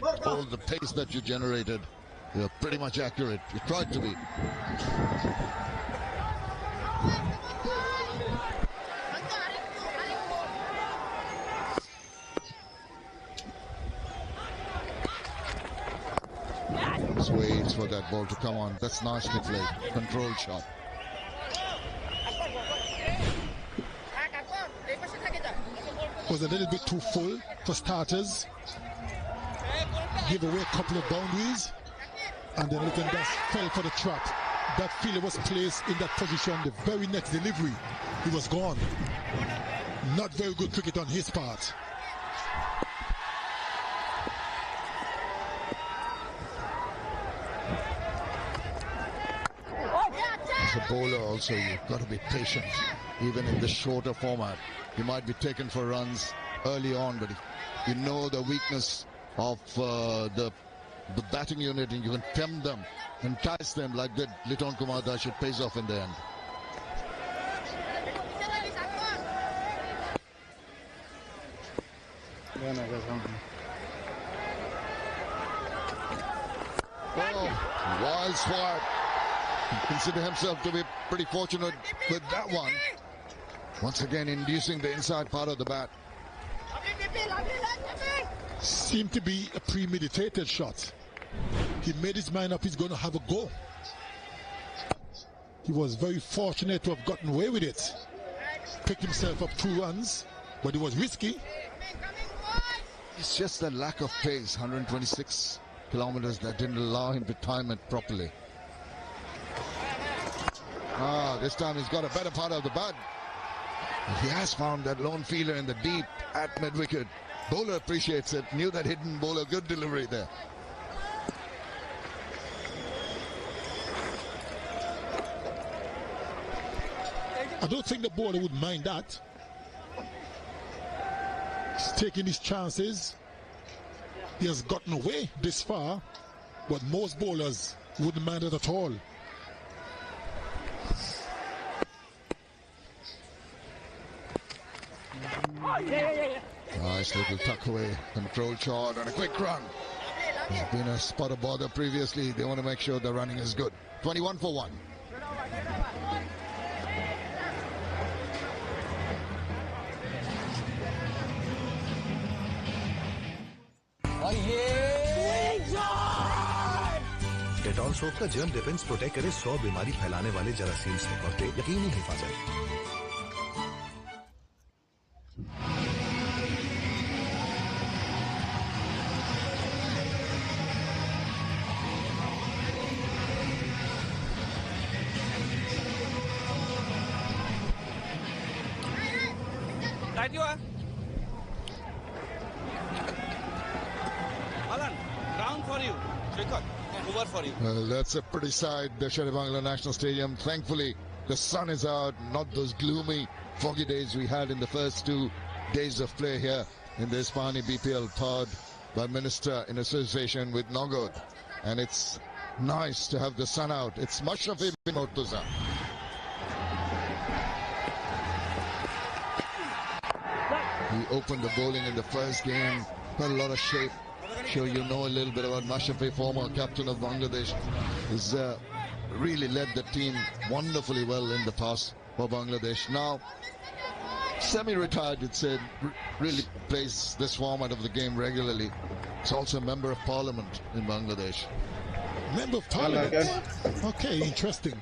All the pace that you generated, you're pretty much accurate. You tried to be. Just waits for that ball to come on. That's nicely played. Controlled shot. Was a little bit too full for starters. Give away a couple of boundaries, and then Little Das fell for the trap. That fielder was placed in that position. The very next delivery, he was gone. Not very good cricket on his part. As a bowler also, you've got to be patient. Even in the shorter format, you might be taken for runs early on, but if you know the weakness of the batting unit and you can tempt them, entice them like that Liton Kumar Das, it pays off in the end. Oh, wild swat. He considered himself to be pretty fortunate with that one. Once again inducing the inside part of the bat. Seemed to be a premeditated shot. He made his mind up he's going to have a go. He was very fortunate to have gotten away with it. Picked himself up 2 runs, but it was risky. It's just the lack of pace, 126 kilometers, that didn't allow him to time it properly. This time he's got a better part of the bat. He has found that lone fielder in the deep at mid-wicket. Bowler appreciates it. Knew that hidden bowler. Good delivery there. I don't think the bowler would mind that. He's taking his chances. He has gotten away this far, but most bowlers wouldn't mind it at all. Nice little tuck away, controlled shot and a quick run. There's been a spot of bother previously. They want to make sure the running is good. 21 for 1. Dettol soap का germ defence protect करे 100 बीमारी फैलाने वाले जरासीम से और दे यकीनी हिफाजत। Alan, ground for you. Over for you. Well, that's a pretty sight, the Sheribangla National Stadium. Thankfully, the sun is out, not those gloomy, foggy days we had in the first 2 days of play here in the Ispani BPL, powered by Minister in association with Nogod. And it's nice to have the sun out. It's Mashrafi bin Murtaza. He opened the bowling in the first game, got a lot of shape. Sure, you know a little bit about Mashrafi, former captain of Bangladesh. He's really led the team wonderfully well in the past for Bangladesh. Now, semi-retired, it said, really plays this format of the game regularly. He's also a member of parliament in Bangladesh. Member of parliament? Okay, interesting.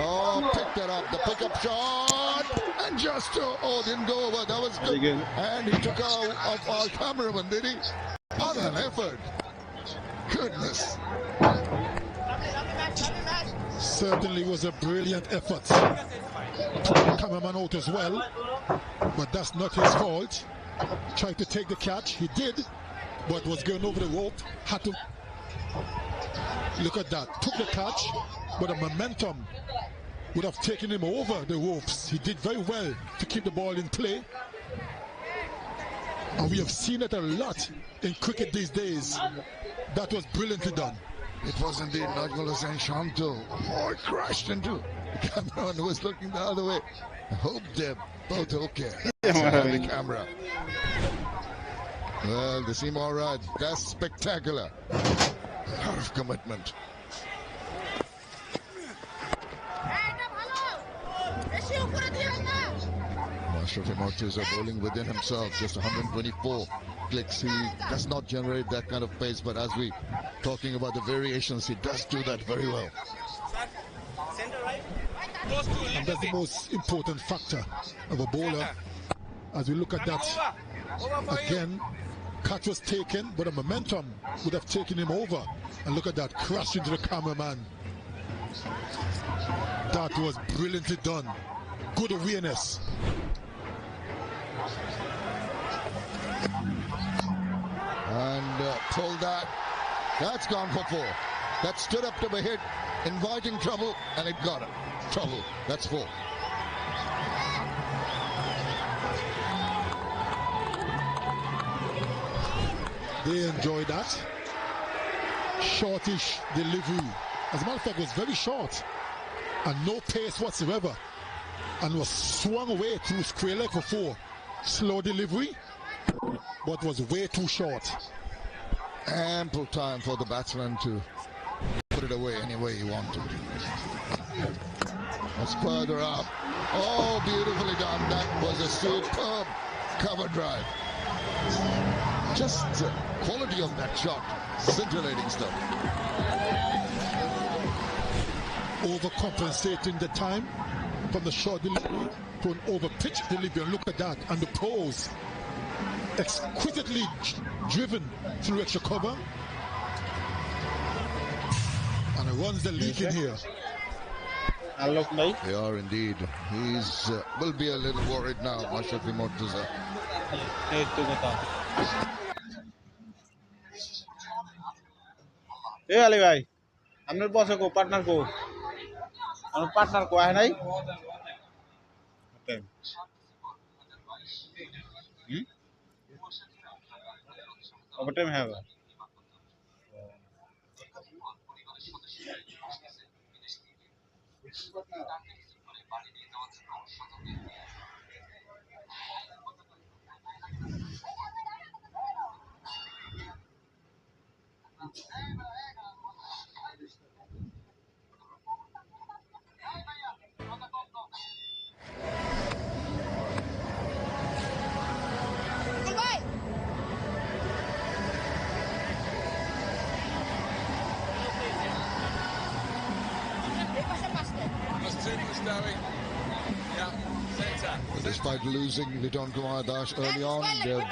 Oh, picked that up, the pickup shot, and just, didn't go over, that was good. And he took out of our cameraman, did he? What an effort. Goodness. Certainly was a brilliant effort. Took the cameraman out as well, but that's not his fault. Tried to take the catch, he did, but was going over the rope, had to... Look at that, took the catch, but the momentum would have taken him over the ropes. He did very well to keep the ball in play. And we have seen it a lot in cricket these days. That was brilliantly done. It was indeed Najmul Hussain Shanto. Oh, it crashed into The cameraman was looking the other way. I hope they're both okay. The camera. Well, they seem all right. That's spectacular. A lot of commitment. Mashafi Mortuza bowling within himself, just 124 clicks. He does not generate that kind of pace, but as we talking about the variations, he does do that very well. And that's the most important factor of a bowler. As we look at that, again, catch was taken, but the momentum would have taken him over. And look at that, crash into the cameraman. That was brilliantly done. Good awareness. And pulled that. That's gone for 4. That stood up to be hit, inviting trouble, and it got it. Trouble. That's 4. They enjoyed that. Shortish delivery. As a matter of fact, it was very short and no pace whatsoever, and was swung away through square leg for 4. Slow delivery, but was way too short. Ample time for the batsman to put it away any way he wanted. That's further up. Oh, beautifully done. That was a superb cover drive. Just the quality of that shot. Scintillating stuff. Overcompensating the time from the short delivery to an over-pitch delivery. And look at that. And the pose. Exquisitely driven through extra cover. And it runs the leak in here. They are indeed. He's will be a little worried now, Mashafi Mortuza. Hey Ali bhai, amner boss ko partner ko hai nai? Okay. Overtime hai ba? Despite losing Liton Kumar Das early on, they've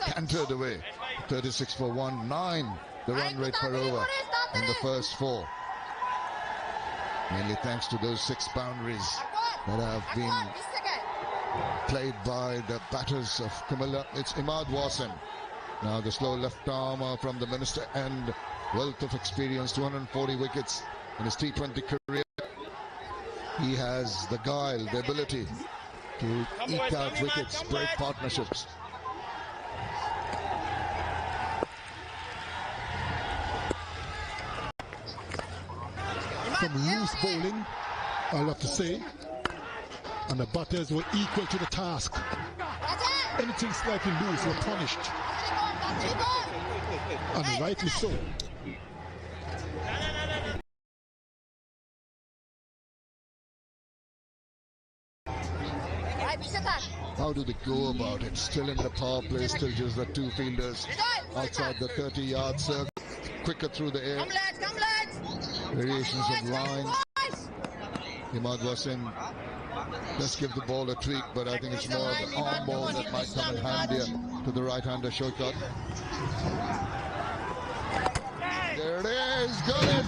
cantered away. 36 for 1, 9 the run rate per over in the first 4. Mainly thanks to those 6 boundaries that have been played by the batters of Kumilla. It's Imad Wasim. Now the slow left armer from the Minister and wealth of experience, 240 wickets in his T20 career. He has the guile, the ability to eke out wickets, break partnerships. Some loose bowling, I'll have to say, and the batters were equal to the task. Anything slightly loose were punished, and rightly so. How do they go about it? Still in the power play, still just the 2 fielders outside the 30-yard circle, quicker through the air. Variations of line. Imad Wasim does give the ball a tweak, but I think it's more the arm ball that might come in handier to the right-hander Showkat. There it is, got it!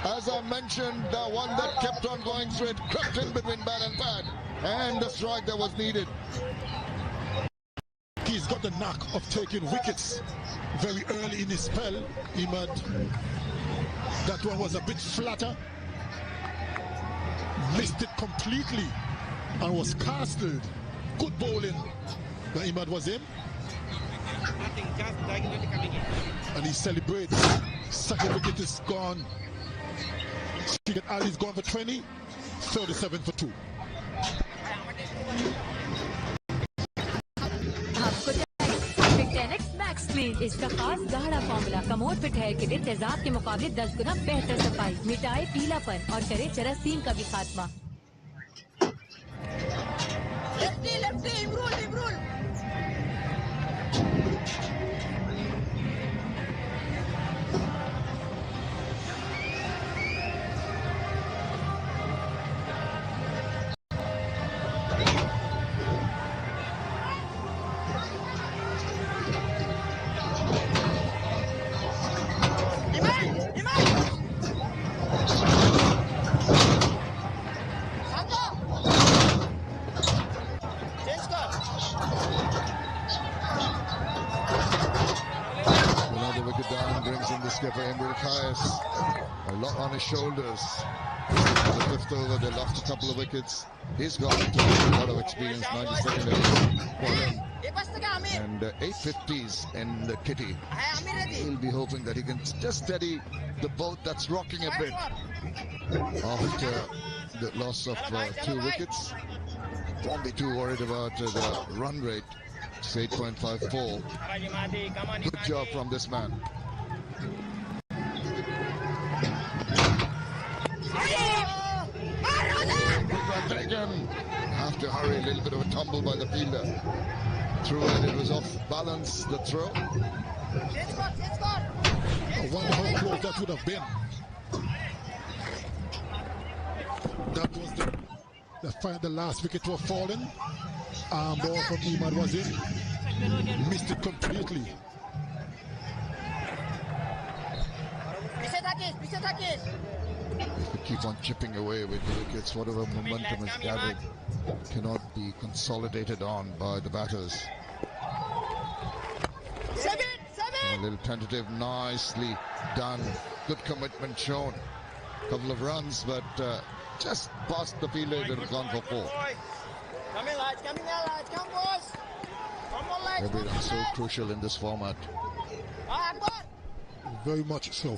As I mentioned, the one that kept on going straight, crept in between bat and pad, and the strike that was needed. He's got the knack of taking wickets very early in his spell, Imad. That one was a bit flatter. Missed it completely and was castled. Good bowling by Imad Wasim. And he celebrates. Second wicket is gone. Ali's gone for 20. 37 for 2. आपको चाहिए max clean, इसका खास गाढ़ा formula commode fit hair के लिए तेजाब के मुकाबले 10 गुना बेहतर सफाई, मिटाए पीलापन और करे जरासीम का भी खात्मा। Lefty Imrul A lot on his shoulders. The fifth over, they lost a couple of wickets. He's got a lot of experience, 92nd innings, and 850s in the kitty. He'll be hoping that he can just steady the boat that's rocking a bit after the loss of 2 wickets. Won't be too worried about the run rate. It's 8.54. Good job from this man. Again, have to hurry, a little bit of a tumble by the fielder. Threw it, it was off balance, the throw. I wonder how close that would have been. That was the last wicket to have fallen. Ball from Imad was in. Missed it completely. If we keep on chipping away with the wickets, whatever momentum is gathered cannot be consolidated on by the batters. A little tentative, nicely done. Good commitment shown. Couple of runs, but just past the fielder, it would have gone for 4. Every run so crucial in this format. Very much so.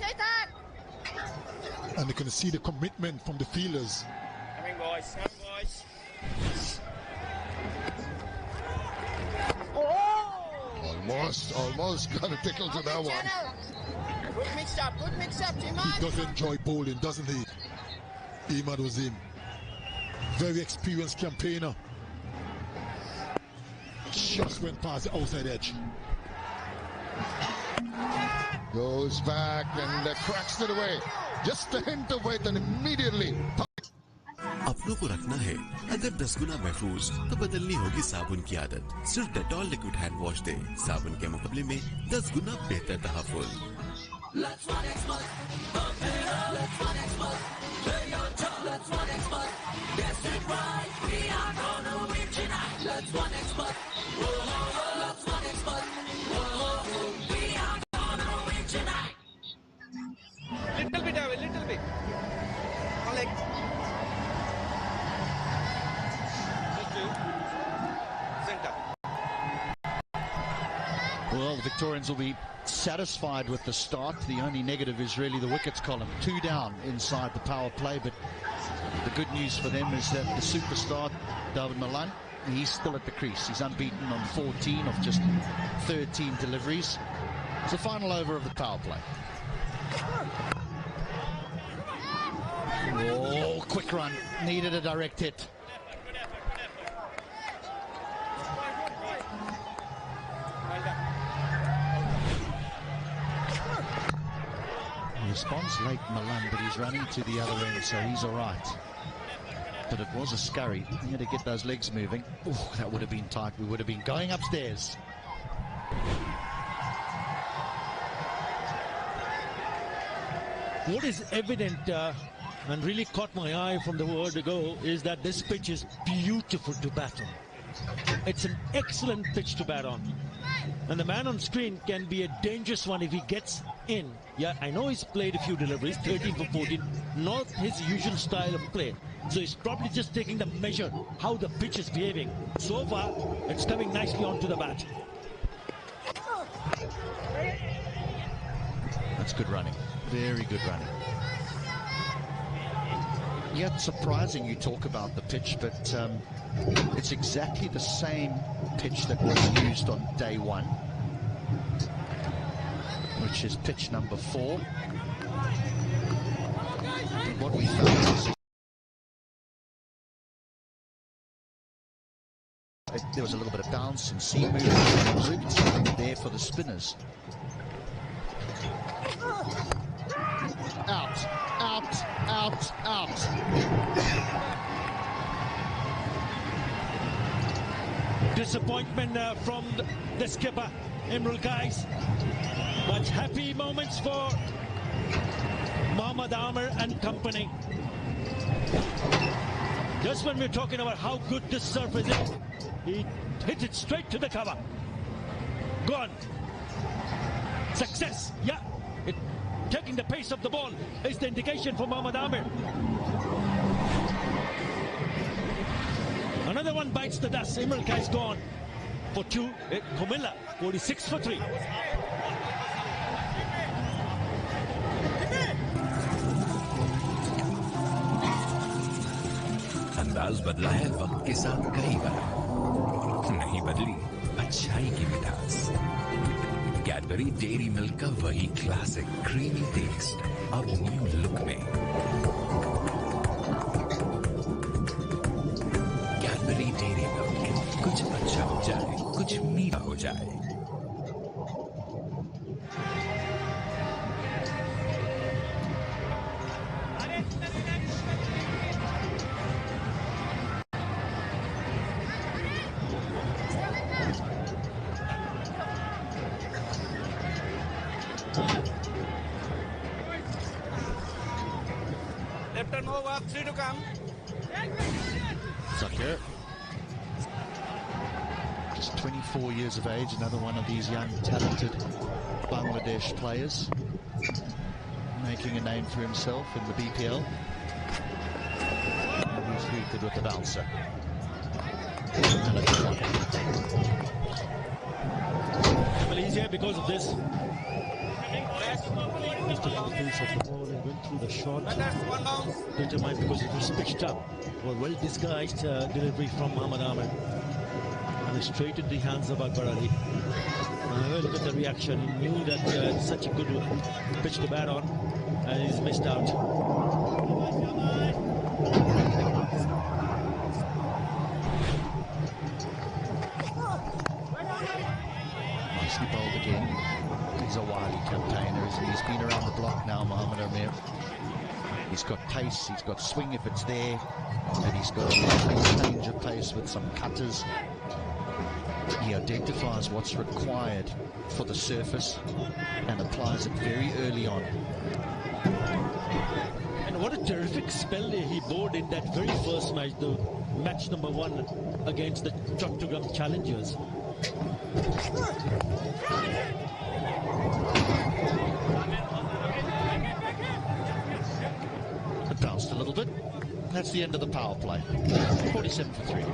And you can see the commitment from the fielders. Coming boys. Almost got a tickle to that one. Good mix up, He does enjoy bowling, doesn't he? Imad was in. Very experienced campaigner. Just went past the outside edge. Goes back and cracks it away. Just a hint of weight and immediately. अपनों को रखना है अगर 10 गुना महफूज तो बदलनी होगी साबुन की आदत। सिर्फ डेटॉल लिक्विड हैंड वॉश दे साबुन के मुकाबले में 10 गुना बेहतर तहफ़्फ़ुज़। Little bit. Like center. Well, the Victorians will be satisfied with the start. The only negative is really the wickets column. 2 down inside the power play, but the good news for them is that the superstar, David Malan, he's still at the crease. He's unbeaten on 14 of just 13 deliveries. It's the final over of the power play. Oh, quick run. Needed a direct hit. He responds late, Milan, but he's running to the other end, so he's all right. But it was a scurry. He had to get those legs moving. Oh, that would have been tight. We would have been going upstairs. What is evident and really caught my eye from the word ago is that this pitch is beautiful to bat on. It's an excellent pitch to bat on. And the man on screen can be a dangerous one if he gets in. Yeah, I know he's played a few deliveries, 13 for 14, not his usual style of play. So he's probably just taking the measure how the pitch is behaving. So far, it's coming nicely onto the bat. That's good running. Very good running. Yeah, it's surprising you talk about the pitch, but it's exactly the same pitch that was used on day one, which is pitch number 4. And what we found is there was a little bit of bounce and seam movement, something there for the spinners. Out, out, out, out. Disappointment from the skipper, Imrul Kais. But happy moments for Mohammad Amir and company. Just when we're talking about how good this surface is, he hit it straight to the cover. Gone. Success. Yeah. Taking the pace of the ball is the indication for Mohammad Amir. Another one bites the dust. Imrul Kais gone for 2. Komilla 46 for 3. अंदाज बदला है वक्त के साथ कई बार, नहीं बदली अच्छाई की मिठास। कैडबरी डेयरी मिल्क का वही क्लासिक क्रीमी टेस्ट अब न्यू लुक में। कैडबरी डेयरी मिल्क, कुछ अच्छा हो जाए, कुछ मीठा हो जाए। Left turn over, 3 to come. Zakir, just 24 years of age, another one of these young, talented Bangladesh players, making a name for himself in the BPL. And he's greeted with the bouncer. And a good one. Well, he's here because of this. Just the pace of the ball and went through the shot. Determined because it was pitched up. Well disguised delivery from Mohammad Amir. And straight in the hands of Akbar Ali. Look at the reaction. He knew that it's such a good pitch to bat on. And he's missed out. Nicely bowled again. He's a wily campaigner, isn't he? He's been around the block now, Mohammad Amir. He's got pace, he's got swing if it's there, and he's got a change of pace with some cutters. He identifies what's required for the surface and applies it very early on. And what a terrific spell he bowled in that very first match, the match number 1 against the Chattogram Challengers. It bounced a little bit. That's the end of the power play. 47 for 3.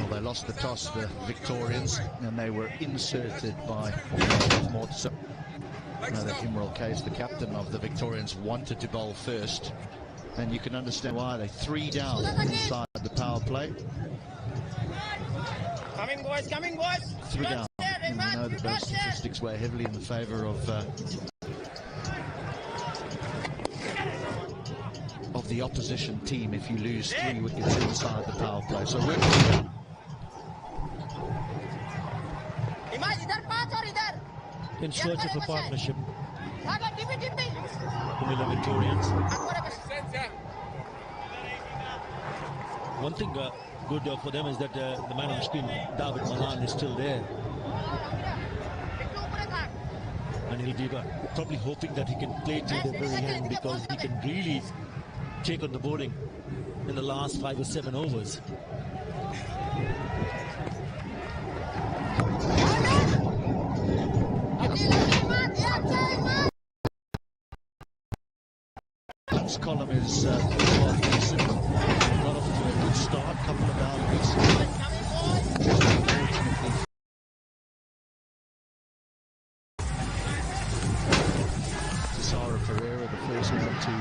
They lost the toss, the Victorians, and they were inserted by Mortso. Now that Imrul Kais, the captain of the Victorians, wanted to bowl first, and you can understand why. They 3 down inside the power play. Coming boys, coming boys. 3 down. And we know that those statistics weigh heavily in the favour of the opposition team if you lose 3 wickets inside the power play. So we're in search of a partnership. Kumila Victorians. One thing good for them is that the man on screen, David Malan, is still there. And he'll be probably hoping that he can play till the very end, because he can really take on the bowling in the last 5 or 7 overs. This column is well decent. Got off to a good start, couple of boundaries. Sarah Ferreira, the first one to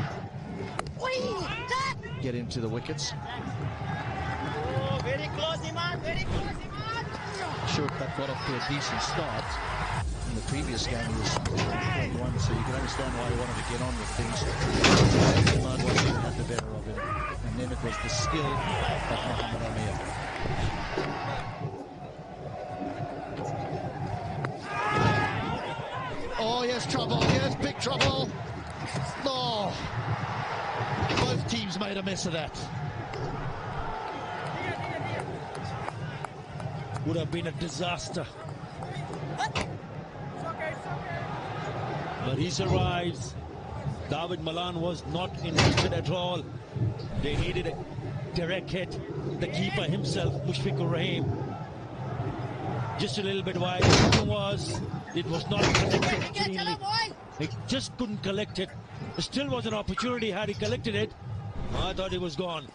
get into the wickets. Oh, very close, Iman, very close, Iman. Shortcut got off to a decent start. In the previous game, he was 1, so you can understand why he wanted to get on with things. Imad Wasim had the better of him, and then it was the skill of Mohamed Amir. Oh, here's trouble, here's big trouble. Oh, both teams made a mess of that. Would have been a disaster. But he survives. David Malan was not interested at all. They needed a direct hit. The keeper himself, Mushfiqur Rahim, just a little bit wide. It was not connected cleanly. He just couldn't collect it. There still was an opportunity had he collected it. I thought he was gone.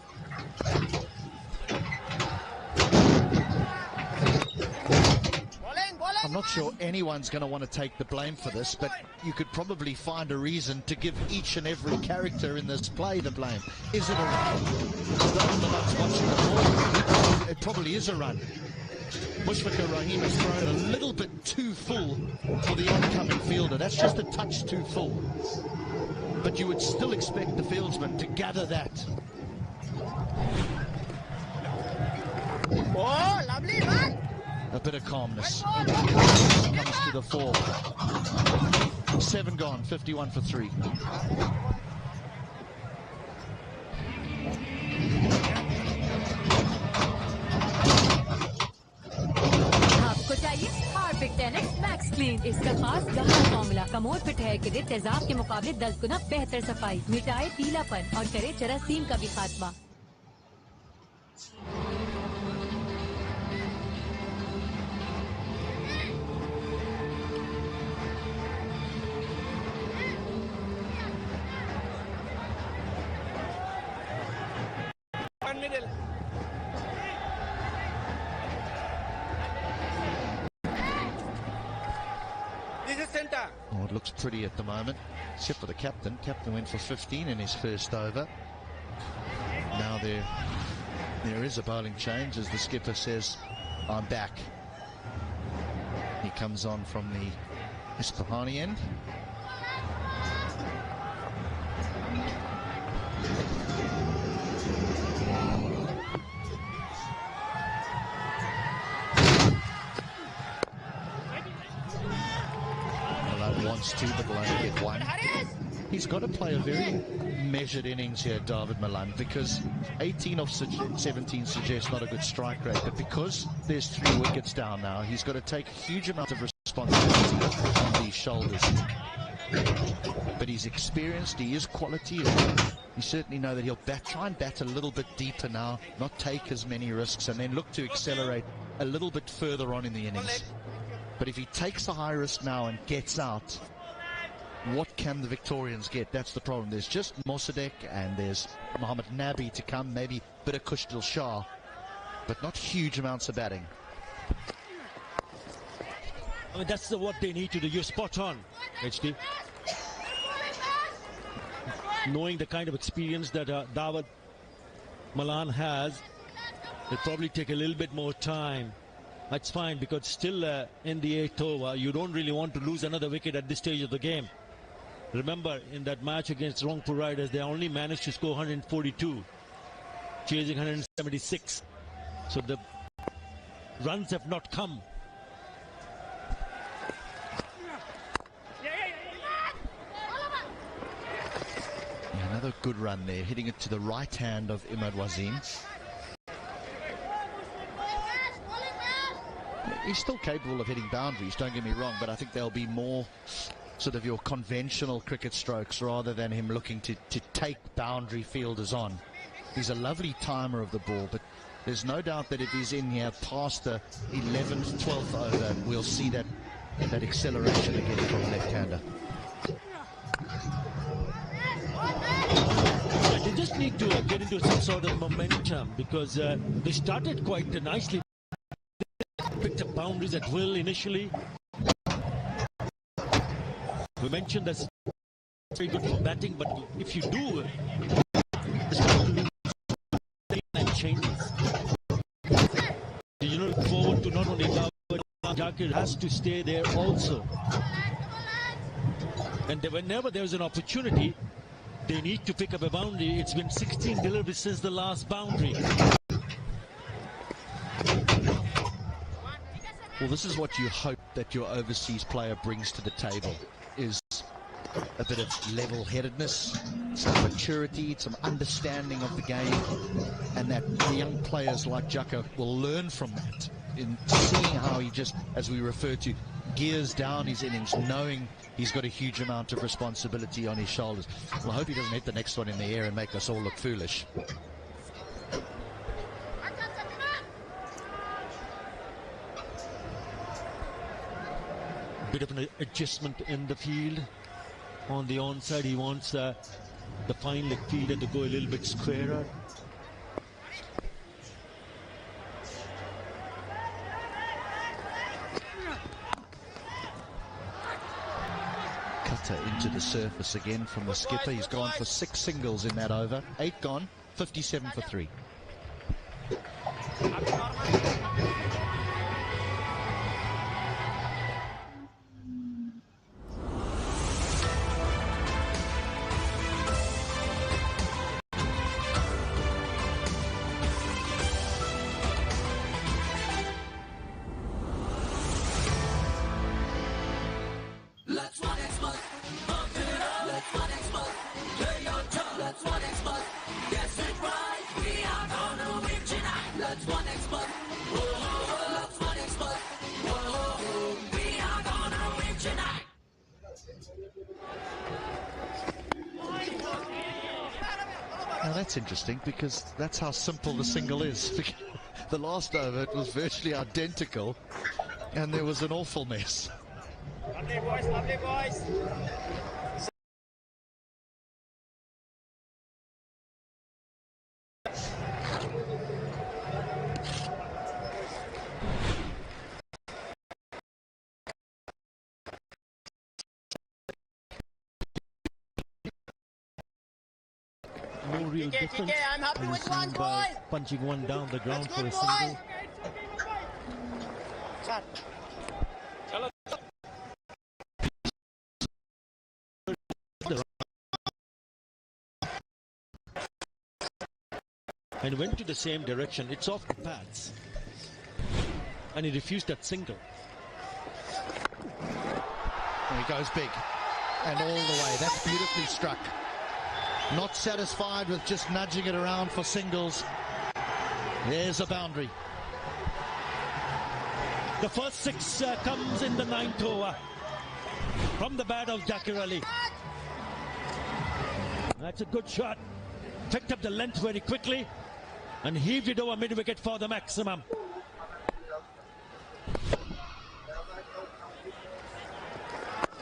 I'm not sure anyone's going to want to take the blame for this, but you could probably find a reason to give each and every character in this play the blame. Is it a run? David watching the ball. It probably is a run. Mushfiqur Rahim has thrown a little bit too full for the oncoming fielder. That's just a touch too full. But you would still expect the fieldsman to gather that. Oh, lovely, man. A bit of calmness. Comes to the 4. 7 gone, 51 for 3. आपको चाहिए Harpic 10X max clean. इसका खास गाढ़ा formula commode fit hair के लिए तेजाब के मुकाबले 10 गुना बेहतर सफाई, मिटाए पीलापन और करे जरासीम का भी खात्मा। Middle. This is center. Oh, it looks pretty at the moment, except for the captain. Captain went for 15 in his first over. Now there is a bowling change, as the skipper says, I'm back. He comes on from the Ispahani end. Wants to, but will only get 1. He's got to play a very measured innings here, David Malan, because 18 of 17 suggests not a good strike rate, but because there's 3 wickets down now, he's got to take a huge amount of responsibility on these shoulders. But he's experienced, he is quality, and you certainly know that he'll try and bat a little bit deeper now, not take as many risks, and then look to accelerate a little bit further on in the innings. But if he takes a high risk now and gets out, what can the Victorians get? That's the problem. There's just Mossadegh and there's Mohammad Nabi to come, maybe a bit of Kushdil Shah, but not huge amounts of batting. I mean, that's what they need to do. You're spot on, HD. Knowing the kind of experience that David Malan has, it'll probably take a little bit more time. That's fine, because still in the 8th over, you don't really want to lose another wicket at this stage of the game. Remember, in that match against Rangpur Riders, they only managed to score 142, chasing 176. So the runs have not come. Another good run there, hitting it to the right hand of Imad Wasim. He's still capable of hitting boundaries, don't get me wrong, but I think there'll be more sort of your conventional cricket strokes rather than him looking to take boundary fielders on. He's a lovely timer of the ball, but there's no doubt that if he's in here past the 11th, 12th over, we'll see that acceleration again from a left-hander. They just need to get into some sort of momentum because they started quite nicely. They picked up boundaries at will initially. We mentioned that's very good for batting, but if you do, it changes. You look forward to not only Jakir has to stay there also. And whenever there's an opportunity, they need to pick up a boundary. It's been 16 deliveries since the last boundary. Well, this is what you hope that your overseas player brings to the table, is a bit of level-headedness, some maturity, some understanding of the game, and that the young players like Jakir will learn from that in seeing how he just, as we refer to, gears down his innings, knowing he's got a huge amount of responsibility on his shoulders. Well, I hope he doesn't hit the next one in the air and make us all look foolish. Bit of an adjustment in the field. On the onside, he wants the fine leg fielder to go a little bit squarer. Cutter into the surface again from the skipper. He's gone for 6 singles in that over. 8 gone, 57 for 3. Now that's interesting because that's how simple the single is. The last over it was virtually identical and there was an awful mess. Lovely boys, lovely boys. No real difference. I'm happy with one, by boy. punching one down the ground That's for a good, single. And went to the same direction. It's off the pads. And he refused that single. And he goes big. And all the way. That's beautifully struck. Not satisfied with just nudging it around for singles. There's a boundary. The first 6 comes in the 9th over. From the bat of Jakir Ali. That's a good shot. Picked up the length very quickly. And heaved it over mid-wicket for the maximum.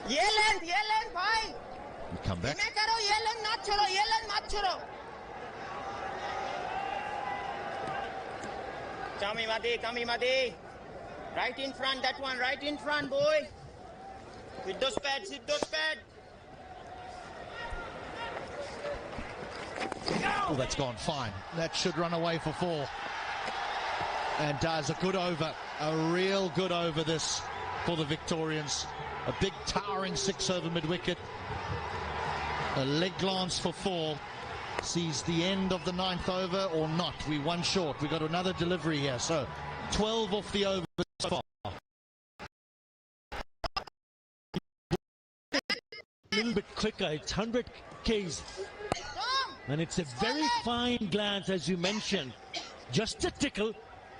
ये length भाई. You come back. मैं करो ये length मत छोड़ो, ये length मत छोड़ो. Kami Madi. Right in front, that one, right in front, boy. Hit those pads, hit those pads. Oh, that's gone fine. That should run away for 4. And does a good over. A real good over this for the Victorians. A big towering 6 over mid-wicket. A leg glance for 4. Sees the end of the 9th over or not. We 1 short. We got another delivery here. So 12 off the over so far. A little bit quicker. It's 100 Ks. And it's a very fine glance, as you mentioned. Just a tickle,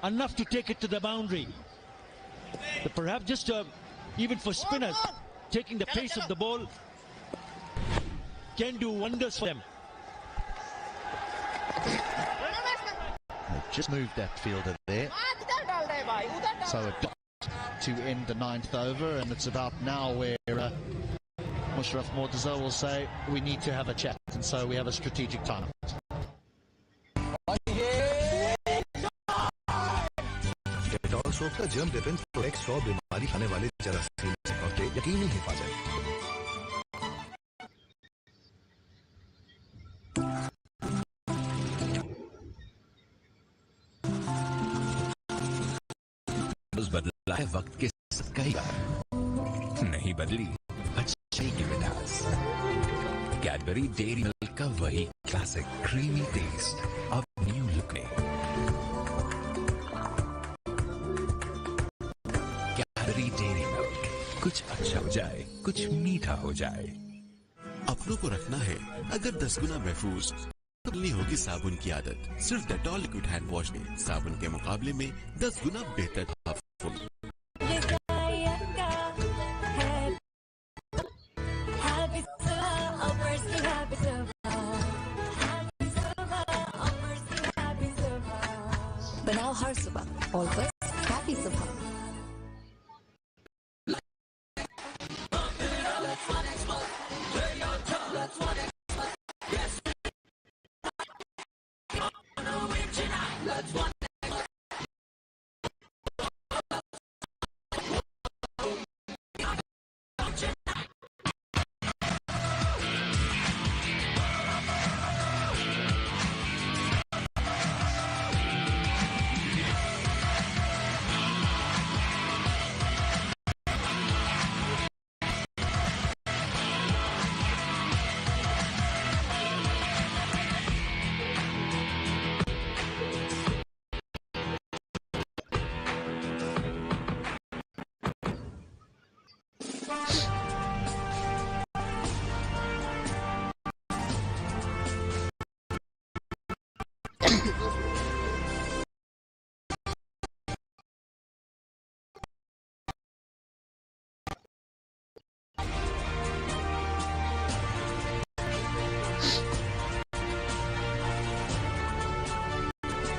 enough to take it to the boundary. Perhaps just even for spinners, taking the pace of the ball can do wonders for them. They've just moved that fielder there. So a dot to end the 9th over, and it's about now where Mushraf Mortaza will say we need to have a chat, and so we have a strategic timeout. Dettol soap का germ defence protect 100 बीमारी खाने वाले जरासीम से करते यकीनी हिफाजत। बदला है वक्त के साथ कई बार, नहीं बदली अच्छाई की मिठास। कैडबरी डेयरी मिल्क का वही क्लासिक क्रीमी टेस्ट अब न्यू लुक में। कैडबरी डेयरी मिल्क, कुछ अच्छा हो जाए, कुछ मीठा हो जाए। अपनों को रखना है अगर 10 गुना महफूज, बदलनी होगी साबुन की आदत। सिर्फ डेटॉल लिक्विड हैंड वॉश में साबुन के मुकाबले में 10 गुना बेहतर परफॉर्मेंस। बनाओ हर सुबह ऑलवेज हैप्पी सुबह।